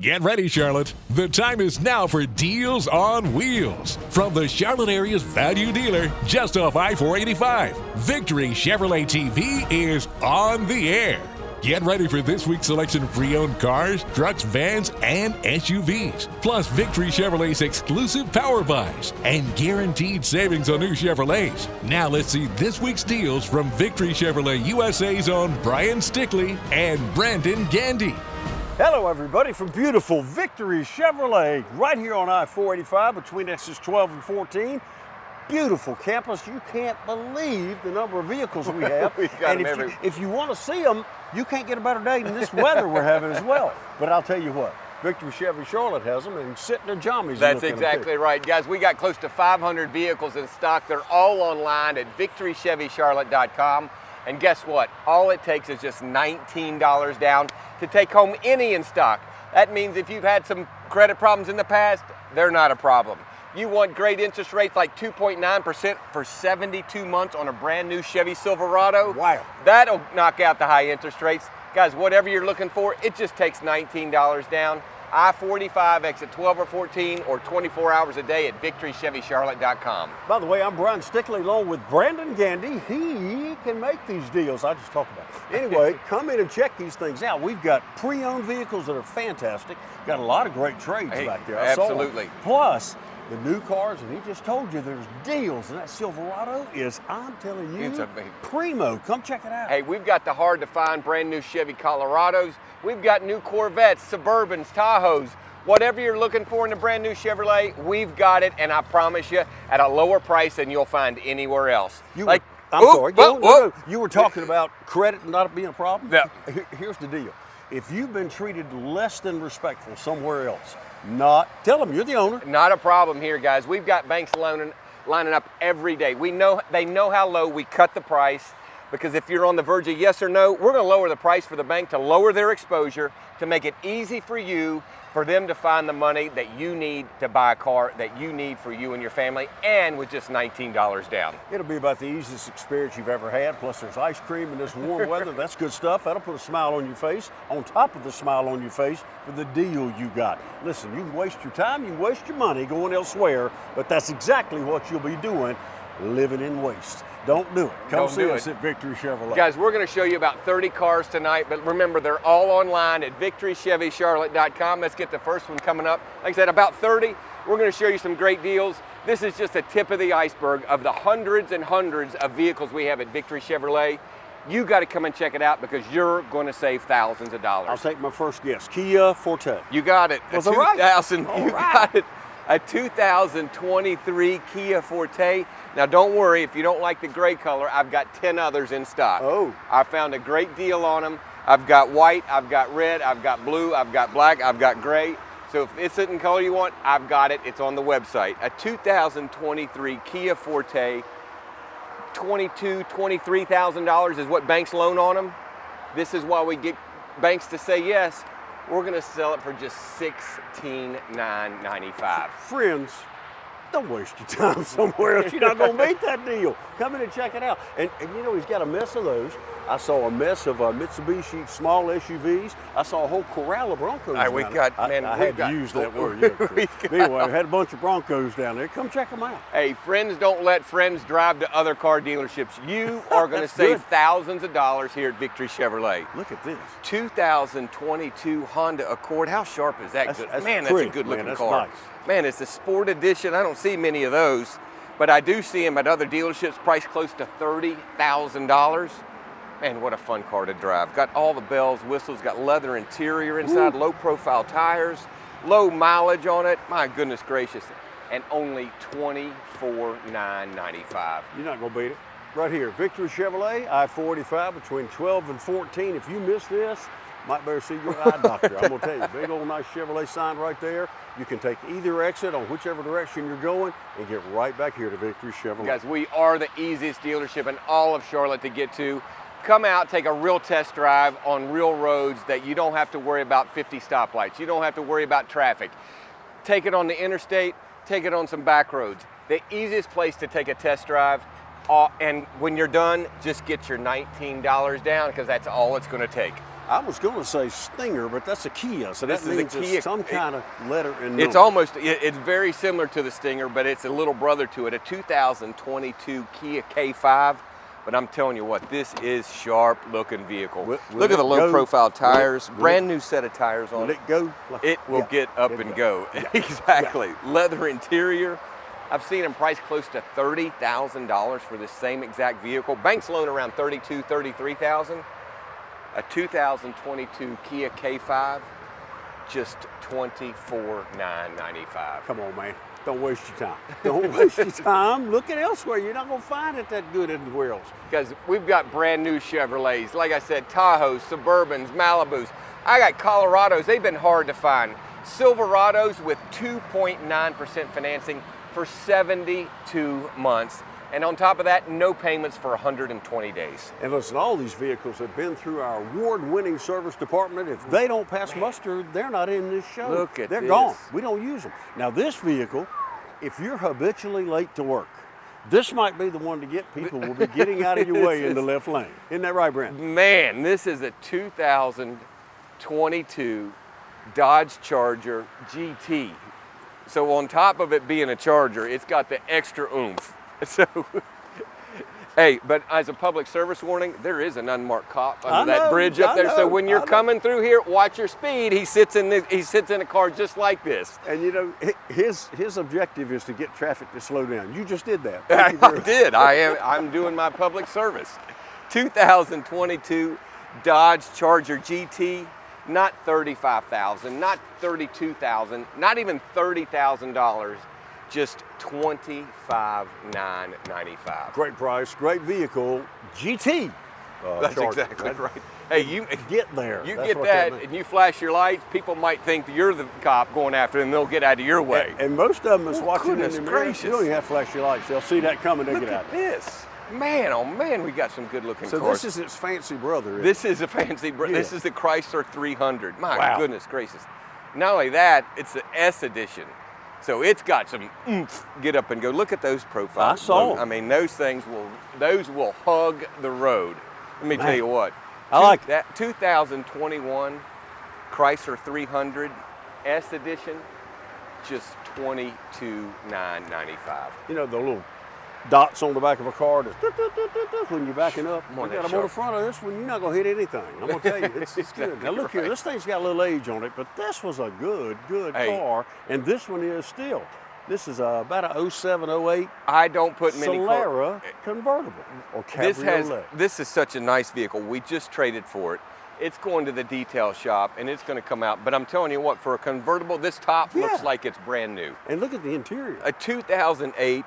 Get ready, Charlotte. The time is now for Deals on Wheels. From the Charlotte area's value dealer, just off I-485, Victory Chevrolet TV is on the air. Get ready for this week's selection of pre-owned cars, trucks, vans, and SUVs. Plus Victory Chevrolet's exclusive power buys and guaranteed savings on new Chevrolets. Now let's see this week's deals from Victory Chevrolet USA's own Brian Stickley and Brandon Gandy. Hello everybody from beautiful Victory Chevrolet right here on I-485 between exits 12 and 14. Beautiful campus. You can't believe the number of vehicles we have. And if you want to see them, you can't get a better day than this weather we're having as well. But I'll tell you what, Victory Chevy Charlotte has them and sitting in their jammies. That's exactly right. Guys, we got close to 500 vehicles in stock. They're all online at victorychevycharlotte.com. And guess what? All it takes is just $19 down to take home any in stock. That means if you've had some credit problems in the past, they're not a problem. You want great interest rates like 2.9% for 72 months on a brand new Chevy Silverado? Wow. That'll knock out the high interest rates. Guys, whatever you're looking for, it just takes $19 down. I-45 exit 12 or 14 or 24 hours a day at victorychevycharlotte.com. By the way, I'm Brian Stickley along with Brandon Gandy. He can make these deals. I just talk about it. Anyway, come in and check these things out. We've got pre-owned vehicles that are fantastic. Got a lot of great trades back there. Absolutely. Plus, the new cars, and he just told you there's deals, and that Silverado is, I'm telling you, it's primo. Come check it out. Hey, we've got the hard-to-find brand new Chevy Colorados. We've got new Corvettes, Suburbans, Tahoes. Whatever you're looking for in a brand new Chevrolet, we've got it, and I promise you, at a lower price than you'll find anywhere else. You were talking about credit not being a problem? Yeah. Here's the deal. If you've been treated less than respectful somewhere else, tell them you're the owner. Not a problem here, guys. We've got banks lining up every day. They know how low we cut the price, because if you're on the verge of yes or no, we're going to lower the price for the bank to lower their exposure, to make it easy for you, for them to find the money that you need to buy a car that you need for you and your family, and with just $19 down. It'll be about the easiest experience you've ever had. Plus there's ice cream in this warm weather. That's good stuff. That'll put a smile on your face, on top of the smile on your face for the deal you got. Listen, you can waste your time, you can waste your money going elsewhere, but that's exactly what you'll be doing, living in waste. Don't do it. Come see us at Victory Chevrolet. Guys, we're going to show you about 30 cars tonight, but remember, they're all online at victorychevycharlotte.com. Let's get the first one coming up. Like I said, about 30. We're going to show you some great deals. This is just the tip of the iceberg of the hundreds and hundreds of vehicles we have at Victory Chevrolet. You got to come and check it out, because you're going to save thousands of dollars. I'll take my first guess. Kia Forte. You got it. Was it right? Got it. A 2023 Kia Forte. Now don't worry, if you don't like the gray color, I've got 10 others in stock. Oh. I found a great deal on them. I've got white, I've got red, I've got blue, I've got black, I've got gray. So if it's in color you want, I've got it. It's on the website. A 2023 Kia Forte, $22,000, $23,000 is what banks loan on them. This is why we get banks to say yes. We're going to sell it for just $16,995. Friends, don't waste your time somewhere else. You're not going to beat that deal. Come in and check it out. And you know, he's got a mess of those. I saw a mess of Mitsubishi small SUVs. I saw a whole corral of Broncos. All right, I had to use that word. Anyway, I had a bunch of Broncos down there. Come check them out. Hey, friends don't let friends drive to other car dealerships. You are going to save thousands of dollars here at Victory Chevrolet. Look at this. 2022 Honda Accord. How sharp is that? That's Man, pretty. that's a good looking That's car. nice. Man, it's the Sport Edition. I don't see many of those, but I do see them at other dealerships priced close to $30,000. Man, what a fun car to drive. Got all the bells, whistles, got leather interior inside, low profile tires, low mileage on it. My goodness gracious. And only $24,995. You're not going to beat it. Right here, Victory Chevrolet, I-485 between 12 and 14. If you miss this, might better see your eye doctor. I'm going to tell you, big old nice Chevrolet sign right there. You can take either exit on whichever direction you're going and get right back here to Victory Chevrolet. Guys, we are the easiest dealership in all of Charlotte to get to. Come out, take a real test drive on real roads that you don't have to worry about 50 stoplights. You don't have to worry about traffic. Take it on the interstate, take it on some back roads. The easiest place to take a test drive, and when you're done, just get your $19 down, because that's all it's going to take. I was going to say Stinger, but that's a Kia, so This that is a means Kia. it's some kind of letter and number. It's almost, it's very similar to the Stinger, but it's a little brother to it, a 2022 Kia K5. But I'm telling you what, this is sharp looking vehicle. Look at the low profile tires, brand new set of tires on it. Will it go? It will get up and go. Yeah. Exactly. Yeah. Leather interior. I've seen them priced close to $30,000 for this same exact vehicle. Banks loan around $32,000, $33,000. A 2022 Kia K5, just $24,995. Come on, man. Don't waste your time. Don't waste your time. Look at elsewhere. You're not going to find it that good anywhere else. Because we've got brand new Chevrolets. Like I said, Tahoes, Suburbans, Malibus. I got Colorados. They've been hard to find. Silverados with 2.9% financing for 72 months. And on top of that, no payments for 120 days. And listen, all these vehicles have been through our award-winning service department. If they don't pass muster, they're not in this show. Look at They're this. gone. We don't use them. Now this vehicle, if you're habitually late to work, this might be the one to get. People will be getting out of your way in the left lane. Isn't that right, Brent? Man, this is a 2022 Dodge Charger GT. So on top of it being a Charger, it's got the extra oomph. So, hey, but as a public service warning, there is an unmarked cop under that bridge up there. So when you're coming through here, watch your speed. He sits in a car just like this. And you know, his objective is to get traffic to slow down. You just did that. I did. I'm doing my public service. 2022 Dodge Charger GT, not $35,000, not $32,000, not even $30,000. Just $25,995. Great price, great vehicle, GT. That's Charger. exactly right. Hey, you get there. You That's get what that, means. and you flash your lights. People might think that you're the cop going after them. They'll get out of your way. And most of them is watching in goodness the mirror. gracious. You don't even have to flash your lights. They'll see that coming. They Look get out. at this, man! Oh man, we got some good-looking So cars. this is its fancy brother. isn't This is a fancy. Yeah. This is the Chrysler 300. My Wow. goodness gracious! Not only that, it's the S edition. So it's got some oomph, get up and go. Look at those profiles. I saw 'em. I mean, those will hug the road. Let me tell you what. I like that 2021 Chrysler 300 S edition, just $22,995. You know the little dots on the back of a car that's when you're backing up. Come on, We got that them on the sharp. front of this one. You're not gonna hit anything. I'm gonna tell you, it's good. Now look here, right. this thing's got a little age on it, but this was a good Hey. car, and this one is still. This is about a 07, 08 I don't put many cars. Solera convertible or cabriolet. This is such a nice vehicle. We just traded for it. It's going to the detail shop and it's going to come out. But I'm telling you what, for a convertible, this top looks Yeah. like it's brand new. And look at the interior. A 2008,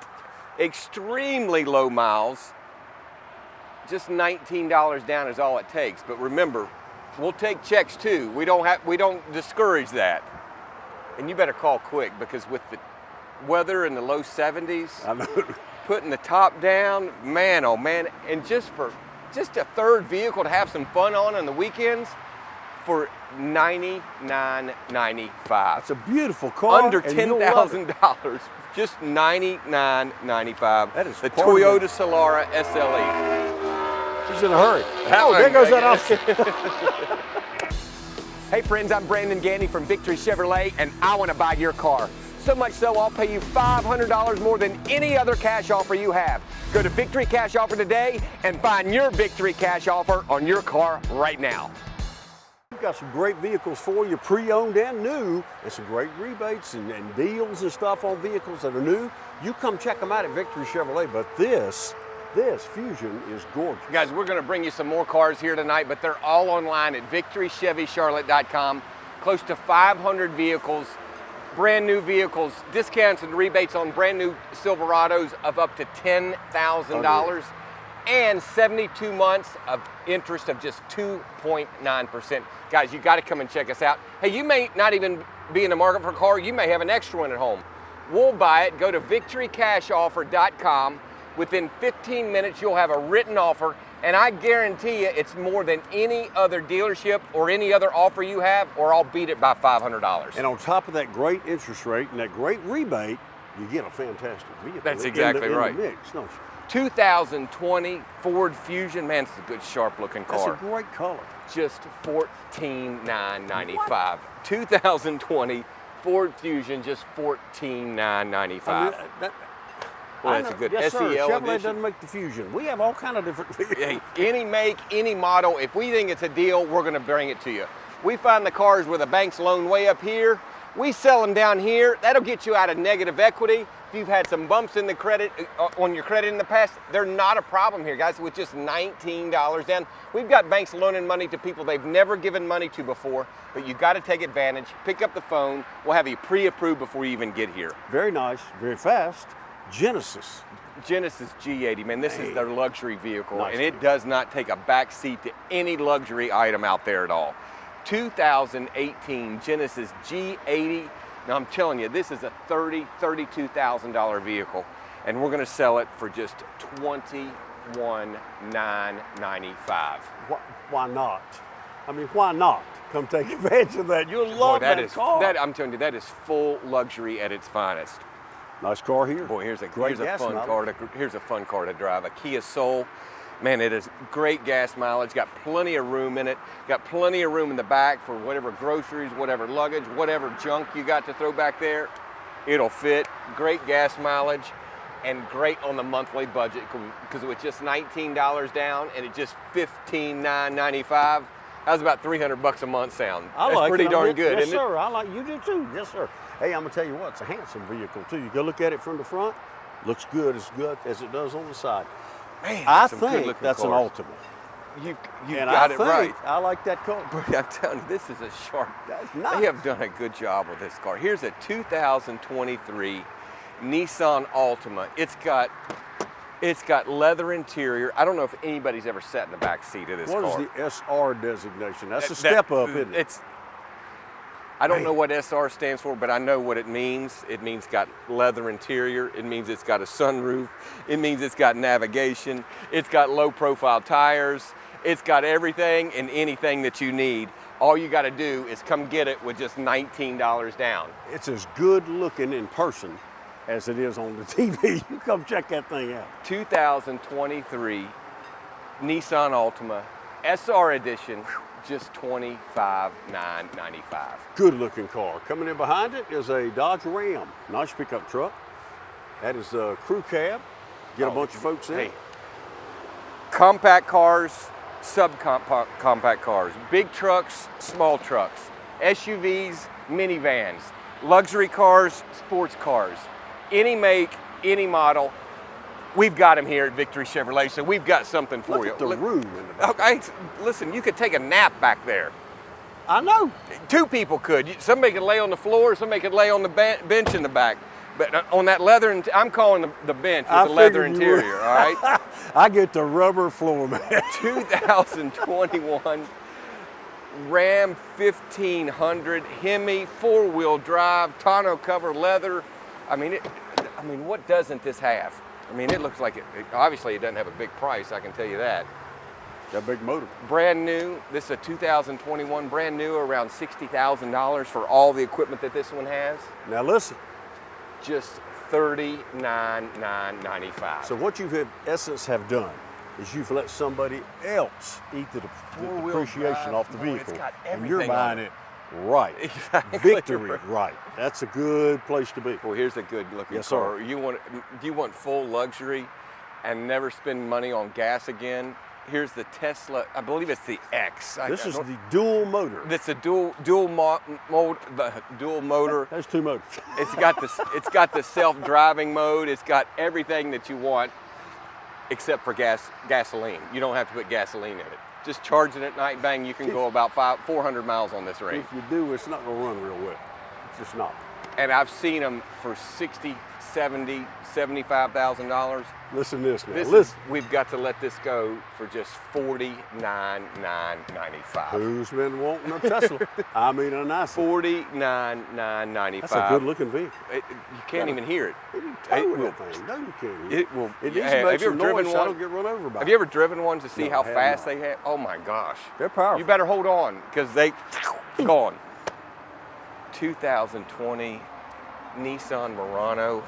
extremely low miles. Just $19 down is all it takes. But remember, we'll take checks too. We don't discourage that. And you better call quick because with the weather in the low 70s, I know. putting the top down, man, oh man, and just a third vehicle to have some fun on the weekends for $99.95. It's a beautiful car. Under and you'll love it. $10,000, just $99.95. That is the part of Toyota Solara SLE. He's in a hurry. Oh, there goes that officer. Hey friends, I'm Brandon Gandy from Victory Chevrolet, and I want to buy your car. So much so, I'll pay you $500 more than any other cash offer you have. Go to Victory Cash Offer today and find your Victory Cash Offer on your car right now. We've got some great vehicles for you, pre-owned and new, and some great rebates and deals and stuff on vehicles that are new. You come check them out at Victory Chevrolet, but this Fusion is gorgeous. Guys, we're going to bring you some more cars here tonight, but they're all online at victorychevycharlotte.com. Close to 500 vehicles. Brand new vehicles, discounts and rebates on brand new Silverados of up to $10,000 and 72 months of interest of just 2.9%. Guys, you got to come and check us out. Hey, you may not even be in the market for a car. You may have an extra one at home. We'll buy it. Go to victorycashoffer.com. Within 15 minutes, you'll have a written offer, and I guarantee you it's more than any other dealership or any other offer you have, or I'll beat it by $500. And on top of that great interest rate and that great rebate, you get a fantastic vehicle. That's in exactly the right. mix, don't you? 2020 Ford Fusion. Man, it's a good, sharp-looking car. That's a great color. Just $14,995. 2020 Ford Fusion, just $14,995. Well, that's a good yes, SEL sir. Chevrolet edition. doesn't make the Fusion. We have all kind of different vehicles. Hey, any make, any model, if we think it's a deal, we're going to bring it to you. We find the cars where the bank's loan way up here. We sell them down here. That'll get you out of negative equity. If you've had some bumps in the credit, on your credit in the past, they're not a problem here, guys, with just $19 down. We've got banks loaning money to people they've never given money to before, but you've got to take advantage. Pick up the phone. We'll have you pre-approved before you even get here. Very nice, very fast. Genesis. Genesis G80, man, this is their luxury vehicle, Nice and it does not take a back seat to any luxury item out there at all. 2018 Genesis G80. Now I'm telling you, this is a $32,000 vehicle, and we're going to sell it for just $21,995. Why not? I mean, why not? Come take advantage of that. You'll love that car. I'm telling you, that is full luxury at its finest. Nice car here. Boy, here's a Great fun gas car. mileage. Here's a fun car to drive. A Kia Soul. Man, it is great gas mileage. Got plenty of room in it. Got plenty of room in the back for whatever groceries, whatever luggage, whatever junk you got to throw back there. It'll fit. Great gas mileage, and great on the monthly budget because it was just $19 down, and it just $15,995. How's about $300 a month sound? That's like pretty darn good, yes, isn't sir. I like you do too. Yes, sir. Hey, I'm gonna tell you what, it's a handsome vehicle too. You go look at it from the front, looks good as it does on the side. Man, I some think good-looking that's cars. an Ultima. You And got I it think right. I like that car. I'm telling you, this is a sharp. That's nice. They have done a good job with this car. Here's a 2023 Nissan Altima. It's got leather interior. I don't know if anybody's ever sat in the back seat of this car. What is the SR designation? That's a step up, isn't it? I don't know what SR stands for, but I know what it means. It means got leather interior. It means it's got a sunroof. It means it's got navigation. It's got low profile tires. It's got everything and anything that you need. All you got to do is come get it with just $19 down. It's as good looking in person as it is on the TV. You come check that thing out. 2023 Nissan Altima SR Edition, just $25,995. Good looking car. Coming in behind it is a Dodge Ram. Nice pickup truck. That is a crew cab. Get a bunch of folks in. Hey, compact cars, subcompact cars, big trucks, small trucks, SUVs, minivans, luxury cars, sports cars, any make, any model. We've got them here at Victory Chevrolet, so we've got something for Look you. at the room in the back. Okay, listen, you could take a nap back there. I know. Two people could. Somebody could lay on the floor, somebody could lay on the bench in the back. But on that leather, I'm calling the bench with the leather interior, all right? I get the rubber floor mat. 2021 Ram 1500 Hemi, 4-wheel drive, tonneau cover leather. I mean, what doesn't this have? I mean, it looks like obviously it doesn't have a big price, I can tell you that. That big motor. Brand new, this is a 2021, brand new, around $60,000 for all the equipment that this one has. Now listen. Just $39,995. So what you've in essence have done is you've let somebody else eat the depreciation off the Boy, vehicle. it's got And you're everything on buying it right. Exactly. Victory right. That's a good place to be. Well, here's a good looking Yes, car. sir. Do you want full luxury and never spend money on gas again? Here's the Tesla, I believe it's the X. This is the dual motor. It's a dual motor. There's two motors. It's got the self-driving mode. It's got everything that you want except for gasoline. You don't have to put gasoline in it. Just charge it at night, bang, you can go about 400 miles on this range. If you do, it's not going to run real well. It's just not. And I've seen them for $60,000, $70,000, $75,000. Listen to this now. We've got to let this go for just $49,995. Who's been wanting a Tesla? I mean, a nice one. $49,995. That's a good looking vehicle. You can't even hear it. It can tow that thing. No, you can't hear it. It will. It needs Hey, to make have you some ever driven noise so I one? don't get run over by Have it. you ever driven one to see No, how I have fast not. they have? Oh my gosh. They're powerful. You better hold on because they gone. 2020 Nissan Murano.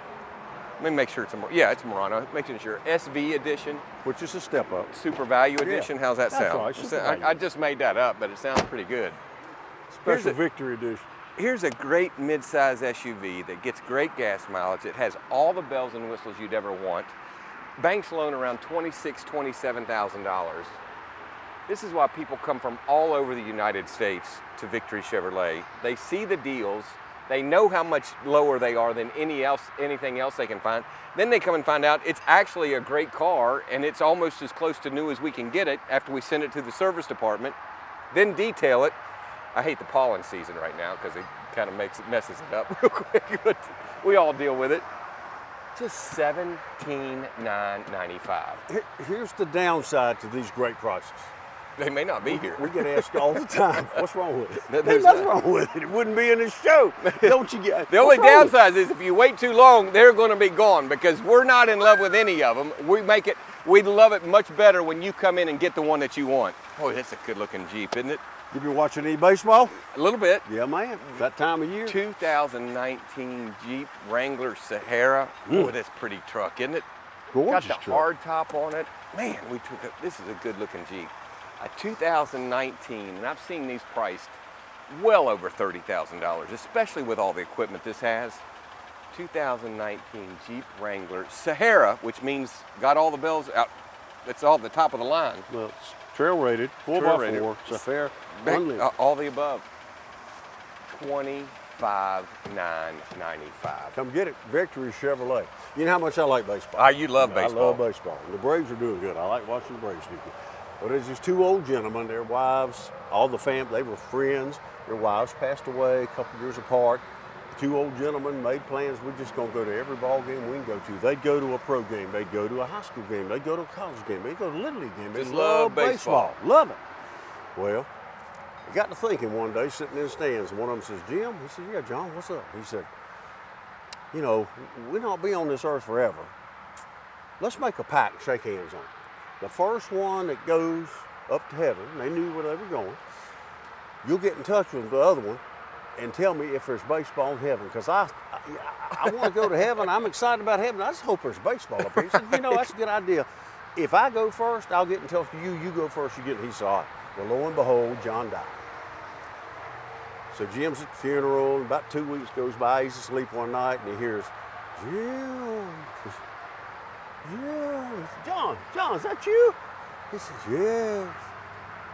Let me make sure it's it's a Murano. Making sure SV edition, Which is a step up. super value edition. How's that That's sound? right, super value. I just made that up, but it sounds pretty good. Special Victory edition. Here's a great mid-size SUV that gets great gas mileage. It has all the bells and whistles you'd ever want. Banks loan around $26,000, $27,000. This is why people come from all over the United States to Victory Chevrolet. They see the deals. They know how much lower they are than anything else they can find. Then they come and find out it's actually a great car and it's almost as close to new as we can get it after we send it to the service department. Then detail it. I hate the pollen season right now because it kind of messes it up real quick, but we all deal with it. Just $17,995. Here's the downside to these great prices. They may not be here. We get asked all the time, what's wrong with it? There's There's nothing wrong with it. It wouldn't be in this show. Don't you get The only downside is if you wait too long, they're going to be gone because we're not in love with any of them. We love it much better when you come in and get the one that you want. Oh, that's a good looking Jeep, isn't it? You been watching any baseball? A little bit. Yeah, man. That time of year. 2019 Jeep Wrangler Sahara. Oh, that's a pretty truck, isn't it? Gorgeous Got the truck. hard top on it. Man, this is a good looking Jeep. A 2019, and I've seen these priced well over $30,000, especially with all the equipment this has. 2019 Jeep Wrangler Sahara, which means got all the bells out. It's all the top of the line. Well, it's trail rated, 4x4. It's a fair unlimited. All the above. $25,995. Come get it, Victory Chevrolet. You know how much I like baseball. You love baseball. I love baseball. The Braves are doing good. I like watching the Braves do good. But there's these two old gentlemen, their wives, all the family, they were friends. Their wives passed away a couple years apart. The two old gentlemen made plans. We're just going to go to every ball game we can go to. They'd go to a pro game. They'd go to a high school game. They'd go to a college game. They'd go to a Little League game. They Just love baseball. Love it. Well, I got to thinking one day, sitting in the stands, and one of them says, Jim, he said, yeah, John, what's up? He said, you know, we'll not be on this earth forever. Let's make a pact and shake hands on it. The first one that goes up to heaven, they knew where they were going, you'll get in touch with the other one and tell me if there's baseball in heaven, because I want to go to heaven. I'm excited about heaven. I just hope there's baseball up here. He said, you know, that's a good idea. If I go first, I'll get in touch with you. You go first, you get in. He said, all right. Well, lo and behold, John died. So Jim's at the funeral, and about 2 weeks goes by. He's asleep one night, and he hears, Jim. Yeah. John, is that you? He says, yes.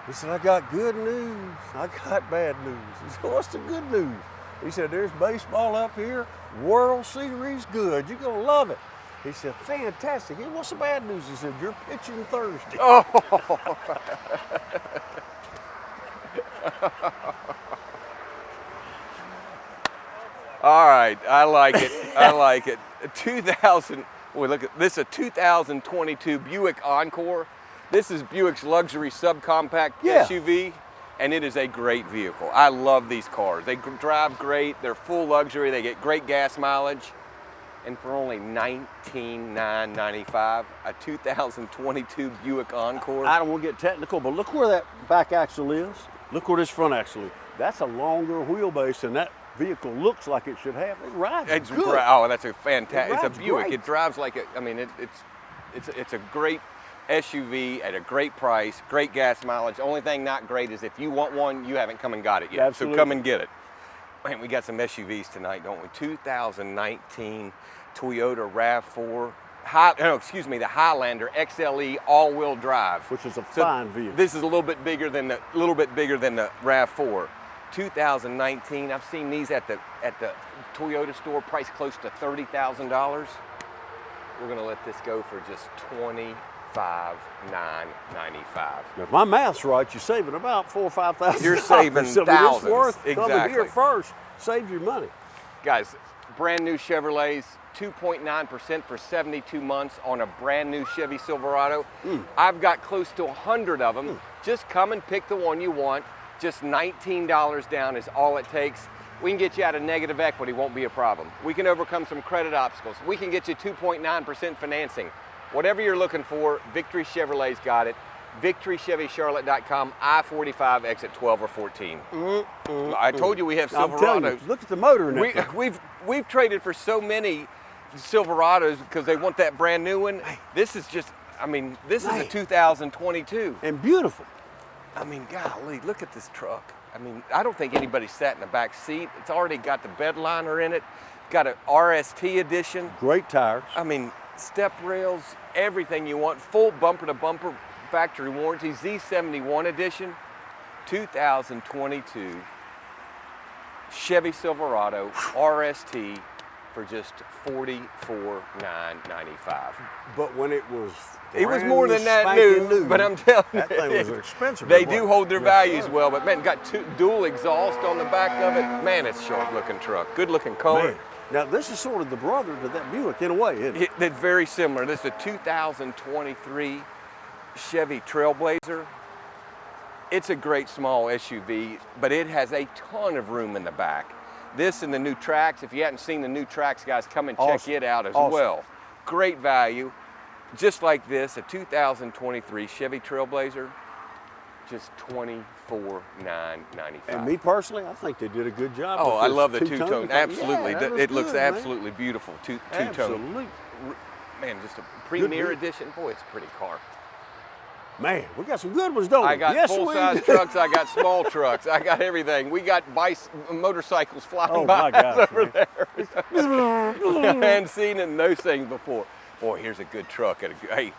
He said, I got good news. I got bad news. He said, what's the good news? He said, there's baseball up here. World Series good. You're going to love it. He said, fantastic. He said, what's the bad news? He said, you're pitching Thursday. Oh. All right, I like it. I like it. 2000. Well, look at this, a 2022 Buick Encore. This is Buick's luxury subcompact SUV, and it is a great vehicle. I love these cars. They drive great, they're full luxury, they get great gas mileage, and for only $19,995, a 2022 Buick Encore. I don't want to get technical, but look where that back axle is. Look where this front axle is. That's a longer wheelbase than that vehicle looks like it should have. It rides good. Oh, that's a fantastic. It's a Buick. Great. It drives like a. I mean, it's a great SUV at a great price, great gas mileage. The only thing not great is if you want one, you haven't come and got it yet. Absolutely. So come and get it. Man, we got some SUVs tonight, don't we? 2019 Toyota RAV4. The Highlander XLE all-wheel drive, Which is a fine vehicle. This is a little bit bigger than the RAV4. 2019. I've seen these at the Toyota store, priced close to $30,000. We're gonna let this go for just $25,995. If my math's right, you're saving about $4,000 or $5,000. You're saving so thousands. It's worth coming Exactly. here first. Save your money. Guys, brand new Chevrolets, 2.9% for 72 months on a brand new Chevy Silverado. I've got close to 100 of them. Just come and pick the one you want. Just $19 down is all it takes. We can get you out of negative equity, won't be a problem. We can overcome some credit obstacles. We can get you 2.9% financing. Whatever you're looking for, Victory Chevrolet's got it. VictoryChevyCharlotte.com, I-45, exit 12 or 14. I told you we have I'm telling you, Silverados. look at the motor in that thing. We've traded for so many Silverados because they want that brand new one. This is just, I mean, this is a 2022. And beautiful. I mean, golly, look at this truck. I mean, I don't think anybody sat in the back seat. It's already got the bed liner in it. Got an RST edition. Great tires. I mean, step rails, everything you want. Full bumper to bumper factory warranty. Z71 edition, 2022 Chevy Silverado RST for just $44,995. But when it was more than that new, but I'm telling you, that thing was expensive. They do hold their values well, but man, got dual exhaust on the back of it. Man, it's a sharp looking truck. Good looking car. Man. Now this is sort of the brother to that Buick in a way, isn't it? It's very similar. This is a 2023 Chevy Trailblazer. It's a great small SUV, but it has a ton of room in the back. This and the new Trax, if you hadn't seen the new Trax, guys, come and check it out as well. Great value. Just like this, a 2023 Chevy Trailblazer, just $24,995. And me personally, I think they did a good job. Oh, I love the two-tone. Absolutely. Absolutely. It looks absolutely beautiful. Two-tone. Absolutely. Man, just a premier edition. Boy, it's a pretty car. Man, we got some good ones, don't we? I got full-size trucks. I got small trucks. I got everything. We got motorcycles flying by over there. I hadn't seen those things before. Boy, here's a good truck. Hey,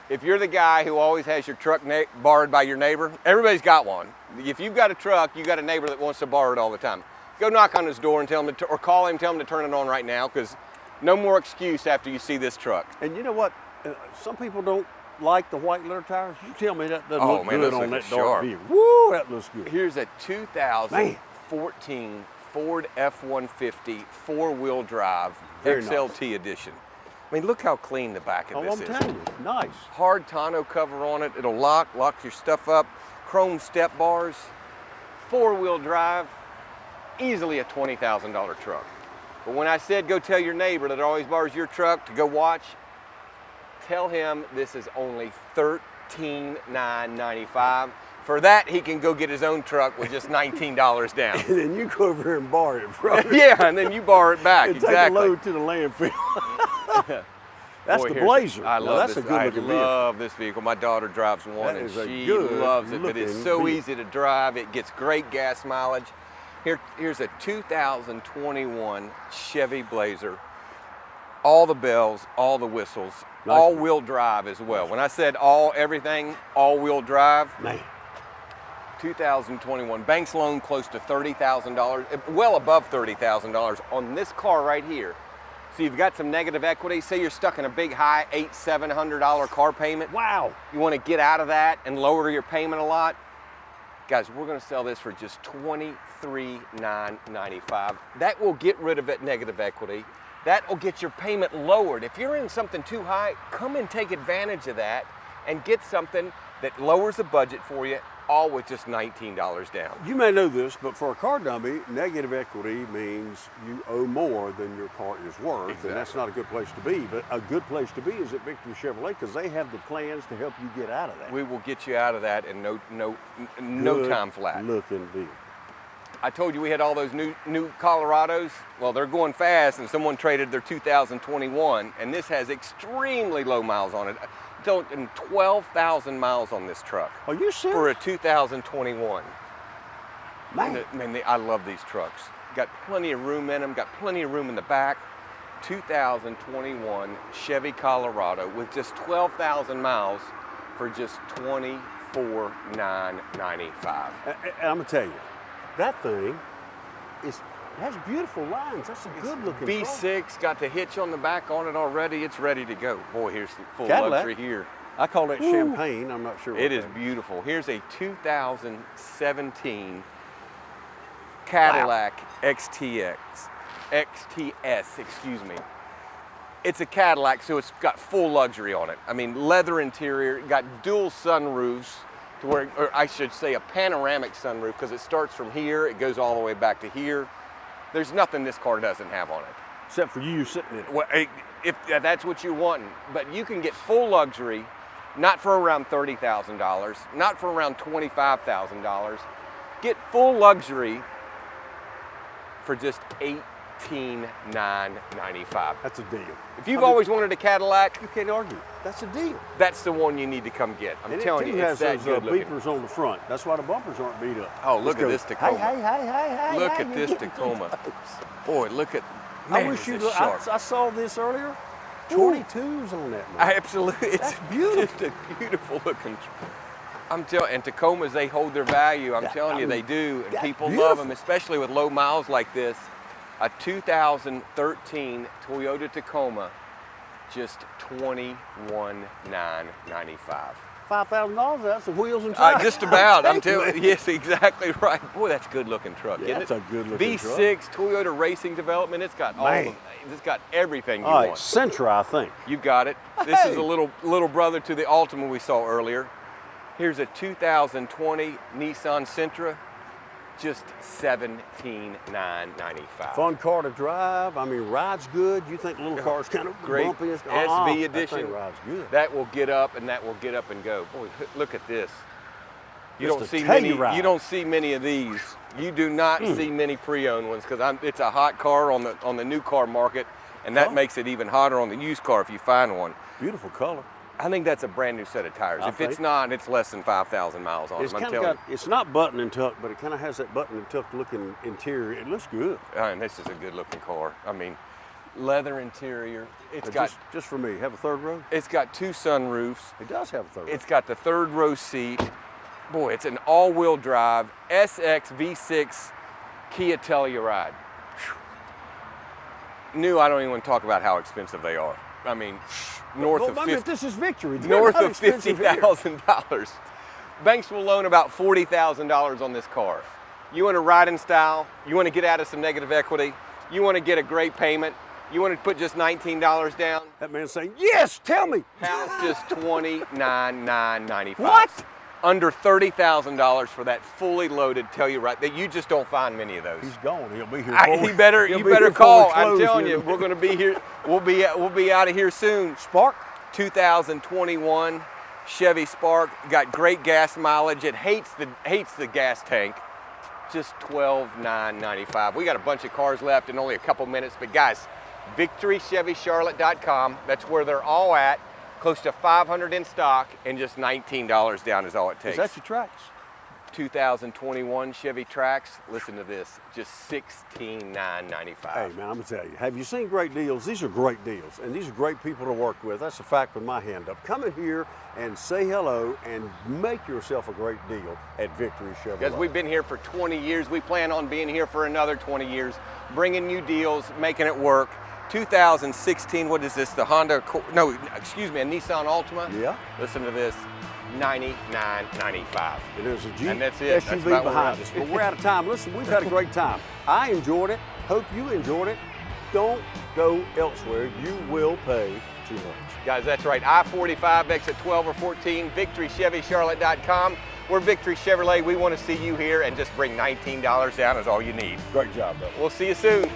if you're the guy who always has your truck borrowed by your neighbor, everybody's got one. If you've got a truck, you got a neighbor that wants to borrow it all the time. Go knock on his door and tell him or call him, tell him to turn it on right now, because no more excuse after you see this truck. And you know what? Some people don't like the white letter tires. You tell me that doesn't look good on that dark vehicle. Woo, that looks good. Here's a 2014 Ford F-150 four-wheel drive XLT edition. I mean, look how clean the back of this is. I'm telling you, nice. Hard tonneau cover on it. It'll lock your stuff up. Chrome step bars. Four-wheel drive. Easily a $20,000 truck. But when I said go tell your neighbor that always borrows your truck to go watch, tell him this is only $13,995. For that, he can go get his own truck with just $19 down. And then you go over here and borrow it from him. Yeah, and then you borrow it back. And exactly. Take a load to the landfill. That's the Blazer. I love this. That's a good-looking vehicle. I love this vehicle. My daughter drives one, and she loves it. But it's so easy to drive. It gets great gas mileage. Here's a 2021 Chevy Blazer. All the bells, all the whistles, all-wheel drive as well. When I said everything, all-wheel drive. Man. 2021 banks loan close to $30,000, well above $30,000 on this car right here. So you've got some negative equity. Say you're stuck in a big high $700 car payment. Wow. You want to get out of that and lower your payment a lot. Guys, we're going to sell this for just $23,995. That will get rid of that negative equity. That will get your payment lowered. If you're in something too high, come and take advantage of that and get something that lowers the budget for you, all with just $19 down. You may know this, but for a car dummy, negative equity means you owe more than your car is worth, exactly. And that's not a good place to be. But a good place to be is at Victory Chevrolet, because they have the plans to help you get out of that. We will get you out of that in no time flat. Looking vehicle. I told you we had all those new Colorados. Well, they're going fast, and someone traded their 2021, and this has extremely low miles on it. 12,000 miles on this truck. Are you serious? For a 2021. Man. I love these trucks. Got plenty of room in them, got plenty of room in the back. 2021 Chevy Colorado with just 12,000 miles for just $24,995. And I'm gonna tell you, that thing has beautiful lines. That's a good looking V6, got the hitch on the back on it already. It's ready to go. Boy, here's the full Cadillac. luxury here. I call that champagne. I'm not sure what it is beautiful. Here's a 2017 Cadillac XTS, excuse me. It's a Cadillac, so it's got full luxury on it. I mean, leather interior, got dual sunroofs, or I should say a panoramic sunroof, because it starts from here, it goes all the way back to here. There's nothing this car doesn't have on it. Except for you sitting in it. Well, if that's what you're wanting. But you can get full luxury, not for around $30,000, not for around $25,000. Get full luxury for just $16,995. That's a deal. If you've always wanted a Cadillac, You can't argue. That's a deal. that's the one you need to come get. I'm telling you, it's that has good those looking. beepers on the front. That's why the bumpers aren't beat up. Oh, look at this Tacoma. Hey. Look at this Tacoma. Boy, look at, I man, wish is you. this sharp. I saw this earlier. 22s on that. Man. Absolutely, it's That's beautiful. just a beautiful looking. I'm telling, and Tacomas, they hold their value. I'm telling you, they do, and that's people love beautiful. them, especially with low miles like this. A 2013 Toyota Tacoma, just $21,995. $5,000. That's the wheels and tires. Just about. I'm Hey, telling you, man. yes, exactly right. Boy, that's a good looking truck, Yeah, isn't that's it? a good looking truck. V6 Toyota Racing Development. It's got all Man. of, it's got everything you All right, want. Sentra, I think. You got it. This is Hey. a little brother to the Altima we saw earlier. Here's a 2020 Nissan Sentra, just $17,995. Fun car to drive. I mean, rides good. You think the little car's kind of Great bumpy? SV That edition. thing rides good. That will get up and that will get up and go. Boy, look at this. You Just don't a see many. Telluride. You don't see many of these. You do not see many pre-owned ones because it's a hot car on the new car market, and that Oh. makes it even hotter on the used car if you find one. Beautiful color. I think that's a brand new set of tires. I If it's think. not, it's less than 5,000 miles on It's them. I'm kind of telling got. It's not button and tuck, but it kind of has that button and tuck looking interior. It looks good. you. And this is a good looking car. I mean, leather interior. It's But got just for me. Have a third row. it's got 2 sunroofs. It does have a third row. It's got the 3rd row seat. Boy, it's an all-wheel drive SX V6 Kia Telluride. New, I don't even want to talk about how expensive they are. I mean, north Well, of I mean, 50, if this is Victory. they're north not of expensive here. $50,000. Banks will loan about $40,000 on this car. You want to ride in style, you want to get out of some negative equity, you want to get a great payment, you want to put just $19 down, That man's saying, yes, tell me. house just $29,995. What? Under $30,000 for that fully loaded Telluride that you just don't find many of those. He's gone. He'll be here. You he'll better be you here better before we call. I'm close telling here. you, we're going to be here. We'll be out of here soon. Spark. 2021 Chevy Spark, got great gas mileage. It hates the gas tank. Just $12,995. We got a bunch of cars left in only a couple minutes, but guys, VictoryChevyCharlotte.com. That's where they're all at. Close to 500 in stock, and just $19 down is all it takes. Is that your tracks? 2021 Chevy Trax. Listen to this, just $16,995. Hey, man, I'm going to tell you, have you seen great deals? These are great deals, and these are great people to work with. That's a fact with my hand up. Come in here and say hello and make yourself a great deal at Victory Chevy. Because we've been here for 20 years. We plan on being here for another 20 years, bringing you deals, making it work. 2016, what is this? The Honda, no, excuse me, a Nissan Altima? Yeah. Listen to this, $99.95. And there's a Jeep And that's it. That's SUV about where behind we're us. at. But we're out of time. Listen, we've had a great time. I enjoyed it. Hope you enjoyed it. Don't go elsewhere. You will pay too much. Guys, that's right. I-45, exit 12 or 14, VictoryChevyCharlotte.com. We're Victory Chevrolet. We want to see you here and just bring $19 down is all you need. Great job, brother. We'll see you soon.